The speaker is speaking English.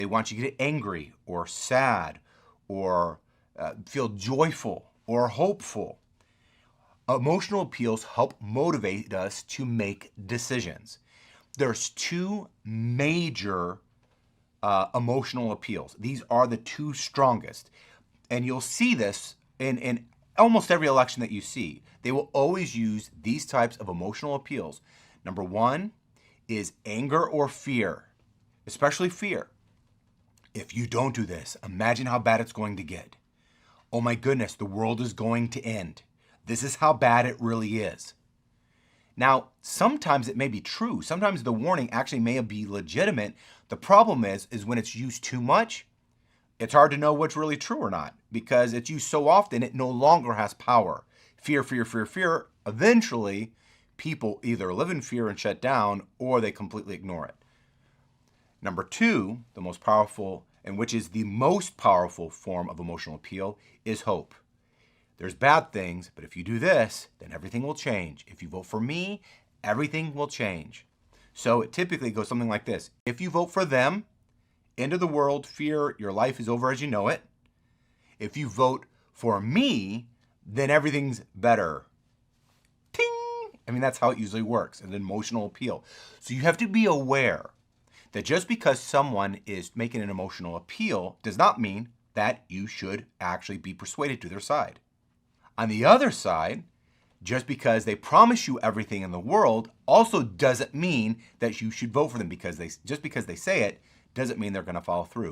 They want you to get angry or sad or feel joyful or hopeful. Emotional appeals help motivate us to make decisions. There's two major emotional appeals. These are the two strongest. And you'll see this in almost every election that you see. They will always use these types of emotional appeals. Number one is anger or fear, especially fear. If you don't do this, imagine how bad it's going to get. Oh my goodness, the world is going to end. This is how bad it really is. Now, sometimes it may be true. Sometimes the warning actually may be legitimate. The problem is when it's used too much, it's hard to know what's really true or not because it's used so often it no longer has power. Fear, fear, fear, fear. Eventually, people either live in fear and shut down or they completely ignore it. Number two, the most powerful, and which is the most powerful form of emotional appeal, is hope. There's bad things, but if you do this, then everything will change. If you vote for me, everything will change. So it typically goes something like this. If you vote for them, end of the world, fear, your life is over as you know it. If you vote for me, then everything's better. Ting! I mean, that's how it usually works, an emotional appeal. So you have to be aware that just because someone is making an emotional appeal does not mean that you should actually be persuaded to their side. On the other side, just because they promise you everything in the world also doesn't mean that you should vote for them just because they say it doesn't mean they're going to follow through.